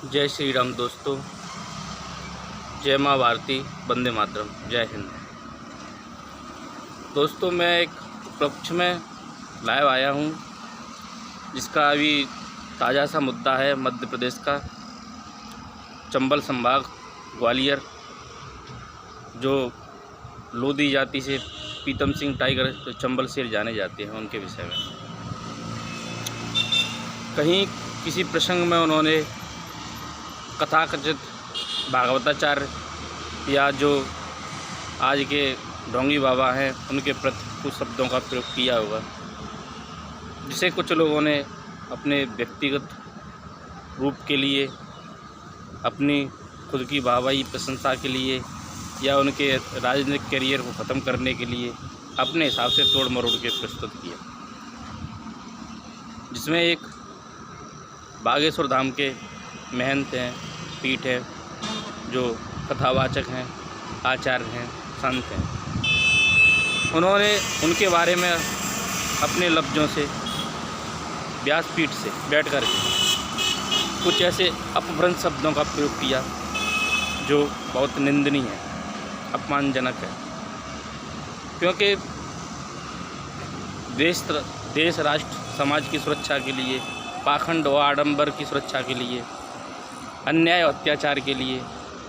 जय श्री राम दोस्तों, जय माँ भारती, वंदे मातरम, जय हिंद। दोस्तों, मैं एक उपलक्ष्य में लाइव आया हूँ जिसका अभी ताज़ा सा मुद्दा है मध्य प्रदेश का चंबल संभाग ग्वालियर, जो लोधी जाति से प्रीतम सिंह टाइगर जो चंबल शेर जाने जाते हैं उनके विषय में। कहीं किसी प्रसंग में उन्होंने कथाकथित भागवताचार्य या जो आज के ढोंगी बाबा हैं उनके प्रति कुछ शब्दों का प्रयोग किया होगा, जिसे कुछ लोगों ने अपने व्यक्तिगत रूप के लिए, अपनी खुद की वाहवाही प्रशंसा के लिए या उनके राजनीतिक करियर को ख़त्म करने के लिए अपने हिसाब से तोड़ मरोड़ के प्रस्तुत किया, जिसमें एक बागेश्वर धाम के महंत हैं, पीठ है, जो कथावाचक हैं, आचार्य हैं, संत हैं। उन्होंने उनके बारे में अपने लफ्ज़ों से व्यासपीठ से बैठकर कुछ ऐसे अपभ्रंश शब्दों का प्रयोग किया जो बहुत निंदनीय है, अपमानजनक है। क्योंकि देश राष्ट्र समाज की सुरक्षा के लिए, पाखंड व आडंबर की सुरक्षा के लिए, अन्याय और अत्याचार के लिए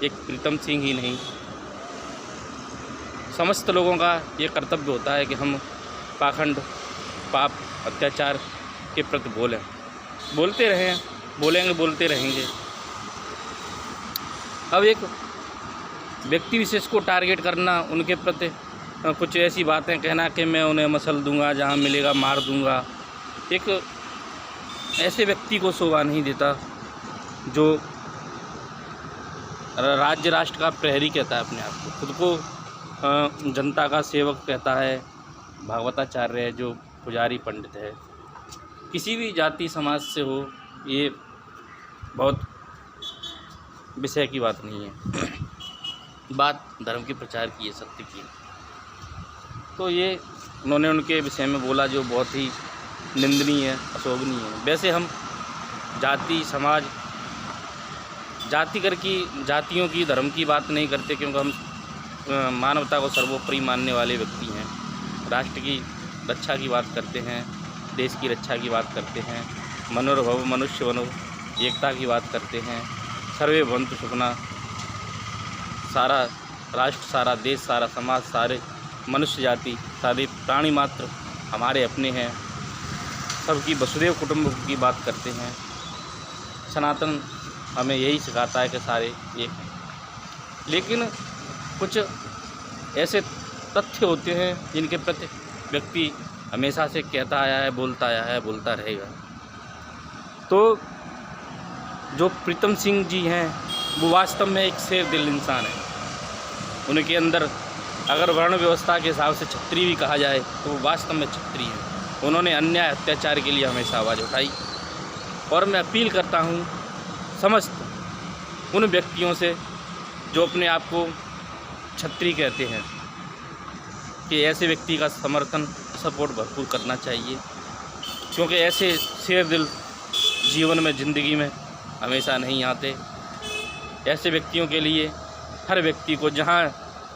एक प्रीतम सिंह ही नहीं, समस्त लोगों का ये कर्तव्य होता है कि हम पाखंड, पाप, अत्याचार के प्रति बोलते रहें, बोलेंगे, बोलते रहेंगे। अब एक व्यक्ति विशेष को टारगेट करना, उनके प्रति कुछ ऐसी बातें कहना कि मैं उन्हें मसल दूंगा, जहां मिलेगा मार दूंगा, एक ऐसे व्यक्ति को शोभा नहीं देता जो राज्य राष्ट्र का प्रहरी कहता है अपने आप को, खुद को जनता का सेवक कहता है, भागवताचार्य है, जो पुजारी पंडित है, किसी भी जाति समाज से हो, ये बहुत विषय की बात नहीं है। बात धर्म के प्रचार की है, सत्य की। तो ये उन्होंने उनके विषय में बोला जो बहुत ही निंदनीय है, अशोभनीय है। वैसे हम जाति, समाज, जातियों की, धर्म की बात नहीं करते, क्योंकि हम मानवता को सर्वोपरि मानने वाले व्यक्ति हैं। राष्ट्र की रक्षा की बात करते हैं, देश की रक्षा की बात करते हैं, मनोरभव मनुष्य बनो, एकता की बात करते हैं, सर्वे भवन्तु सुखिनः, सारा राष्ट्र, सारा देश, सारा समाज, सारे मनुष्य जाति, सारे प्राणी मात्र हमारे अपने हैं, सबकी वसुधैव कुटुंब की बात करते हैं। सनातन हमें यही सिखाता है कि सारे एक हैं। लेकिन कुछ ऐसे तथ्य होते हैं जिनके प्रति व्यक्ति हमेशा से कहता आया है, बोलता आया है, बोलता रहेगा। तो जो प्रीतम सिंह जी हैं वो वास्तव में एक शेर दिल इंसान है। उनके अंदर अगर वर्ण व्यवस्था के हिसाब से क्षत्रिय भी कहा जाए तो वो वास्तव में क्षत्रिय हैं। उन्होंने अन्याय अत्याचार के लिए हमेशा आवाज़ उठाई। और मैं अपील करता हूँ समस्त उन व्यक्तियों से जो अपने आप को क्षत्रिय कहते हैं कि ऐसे व्यक्ति का समर्थन, सपोर्ट भरपूर करना चाहिए, क्योंकि ऐसे शेर दिल जीवन में, ज़िंदगी में हमेशा नहीं आते। ऐसे व्यक्तियों के लिए हर व्यक्ति को जहाँ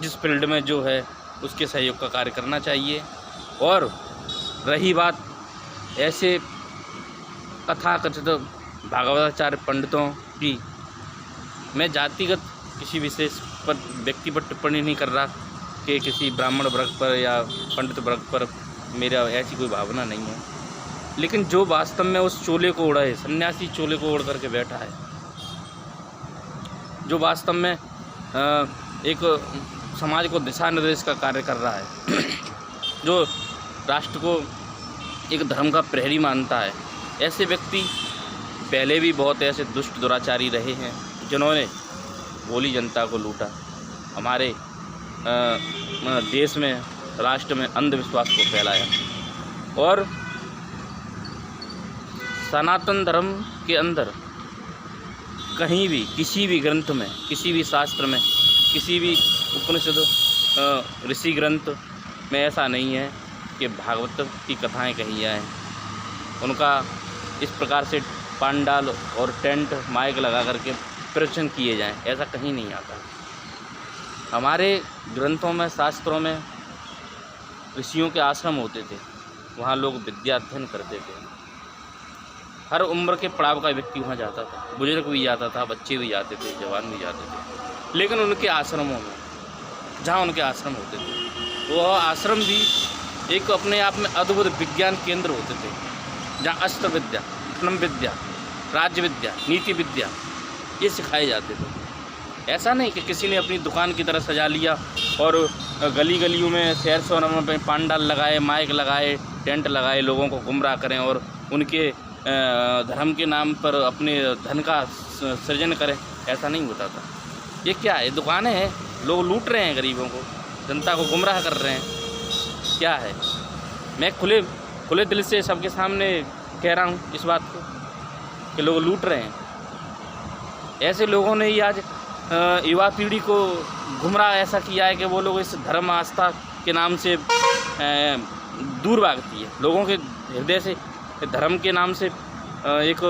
जिस फील्ड में जो है उसके सहयोग का कार्य करना चाहिए। और रही बात ऐसे कथाकथित भागवताचार्य पंडितों की, मैं जातिगत किसी विशेष पर, व्यक्ति पर टिप्पणी नहीं कर रहा कि किसी ब्राह्मण वर्ग पर या पंडित वर्ग पर मेरा ऐसी कोई भावना नहीं है। लेकिन जो वास्तव में उस चोले को ओढ़ा है, सन्यासी चोले को ओढ़ करके बैठा है, जो वास्तव में एक समाज को दिशा निर्देश का कार्य कर रहा है, जो राष्ट्र को एक धर्म का प्रहरी मानता है, ऐसे व्यक्ति पहले भी बहुत ऐसे दुष्ट दुराचारी रहे हैं जिन्होंने भोली जनता को लूटा, हमारे देश में, राष्ट्र में अंधविश्वास को फैलाया। और सनातन धर्म के अंदर कहीं भी, किसी भी ग्रंथ में, किसी भी शास्त्र में, किसी भी उपनिषद, ऋषि ग्रंथ में ऐसा नहीं है कि भागवत की कथाएं कही जाएँ। उनका इस प्रकार से पंडाल और टेंट माइक लगा करके प्रवचन किए जाएं, ऐसा कहीं नहीं आता। हमारे ग्रंथों में, शास्त्रों में ऋषियों के आश्रम होते थे, वहाँ लोग विद्या अध्ययन करते थे। हर उम्र के पड़ाव का व्यक्ति वहाँ जाता था, बुजुर्ग भी जाता था, बच्चे भी जाते थे, जवान भी जाते थे। लेकिन उनके आश्रमों में, जहाँ उनके आश्रम होते थे, वह आश्रम भी एक अपने आप में अद्भुत विज्ञान केंद्र होते थे, जहाँ अस्त्र विद्या, ब्रह्म विद्या, राज्य विद्या, नीति विद्या ये सिखाए जाते थे। ऐसा नहीं कि किसी ने अपनी दुकान की तरह सजा लिया और गली गलियों में, शहर शहरों में पंडाल लगाए, माइक लगाए, टेंट लगाए, लोगों को गुमराह करें और उनके धर्म के नाम पर अपने धन का सृजन करें। ऐसा नहीं होता था। ये क्या है? दुकानें हैं, लोग लूट रहे हैं गरीबों को, जनता को गुमराह कर रहे हैं। क्या है? मैं खुले दिल से सबके सामने कह रहा हूँ इस बात को कि लोग लूट रहे हैं। ऐसे लोगों ने ही आज युवा पीढ़ी को गुमराह ऐसा किया है कि वो लोग इस धर्म आस्था के नाम से दूर भागती है। लोगों के हृदय से धर्म के नाम से एक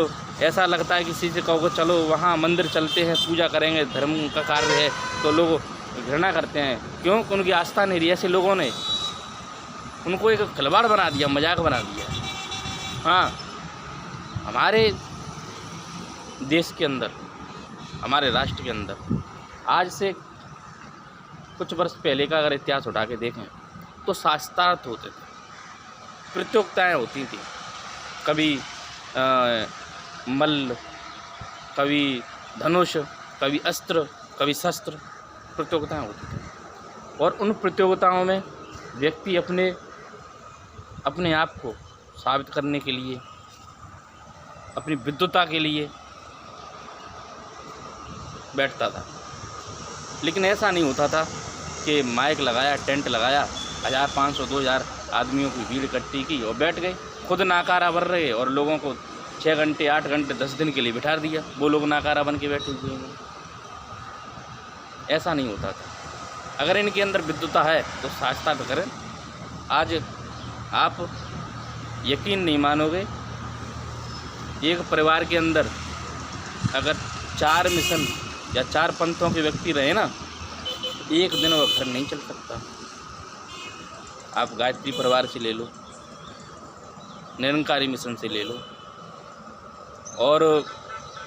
ऐसा लगता है कि किसी से कहो चलो वहाँ मंदिर चलते हैं, पूजा करेंगे, धर्म का कार्य है, तो लोग घृणा करते हैं। क्यों? उनकी आस्था नहीं रही। ऐसे लोगों ने उनको एक खिलवाड़ बना दिया, मजाक बना दिया। हाँ, हमारे देश के अंदर, हमारे राष्ट्र के अंदर आज से कुछ वर्ष पहले का अगर इतिहास उठा के देखें तो शास्त्रार्थ होते थे, प्रतियोगिताएं होती थी। कभी मल्ल, कभी धनुष, कभी अस्त्र, कभी शस्त्र, प्रतियोगिताएं होती थी। और उन प्रतियोगिताओं में व्यक्ति अपने आप को साबित करने के लिए, अपनी विद्वता के लिए बैठता था। लेकिन ऐसा नहीं होता था कि माइक लगाया, टेंट लगाया, 1000, 500, 2000 आदमियों की भीड़ इकट्ठी की और बैठ गए, खुद नाकारा बन रहे और लोगों को 6 घंटे, 8 घंटे, 10 दिन के लिए बिठा दिया। वो लोग नाकारा बन के बैठे हुए हैं। ऐसा नहीं होता था। अगर इनके अंदर विद्वता है तो शास्त्रार्थ करें। आज आप यकीन नहीं मानोगे, एक परिवार के अंदर अगर 4 मिशन या 4 पंथों के व्यक्ति रहे ना, एक दिन वो घर नहीं चल सकता। आप गायत्री परिवार से ले लो, निरंकारी मिशन से ले लो, और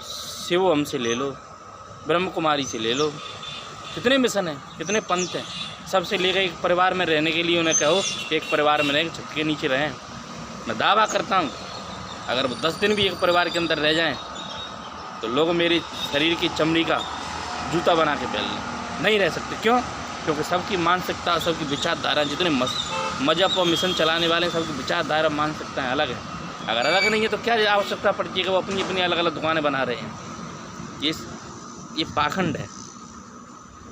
शिवम से ले लो, ब्रह्म कुमारी से ले लो। कितने मिशन हैं, कितने पंथ हैं। सबसे लेकर एक परिवार में रहने के लिए उन्हें कहो कि एक परिवार में रहें, छत के नीचे रहें। मैं दावा करता हूँ अगर वो 10 दिन भी एक परिवार के अंदर रह जाएं तो लोग मेरी शरीर की चमड़ी का जूता बना के पहन लें। नहीं रह सकते। क्यों? क्योंकि सबकी मानसिकता, सबकी विचारधारा, जितने मजहब और मिशन चलाने वाले सबकी विचारधारा, मानसिकताएँ अलग है। अगर अलग नहीं है तो क्या आवश्यकता पड़ती है कि वो अपनी अपनी अलग अलग दुकानें बना रहे हैं। ये पाखंड है।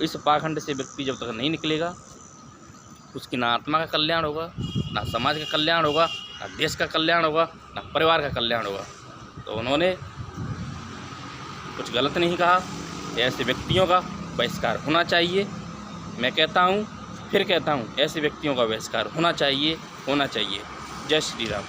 इस पाखंड से व्यक्ति जब तक नहीं निकलेगा, उसकी ना आत्मा का कल्याण होगा, ना समाज का कल्याण होगा, ना देश का कल्याण होगा, ना परिवार का कल्याण होगा। तो उन्होंने कुछ गलत नहीं कहा। ऐसे व्यक्तियों का बहिष्कार होना चाहिए। मैं कहता हूँ, फिर कहता हूँ, ऐसे व्यक्तियों का बहिष्कार होना चाहिए। जय श्री राम।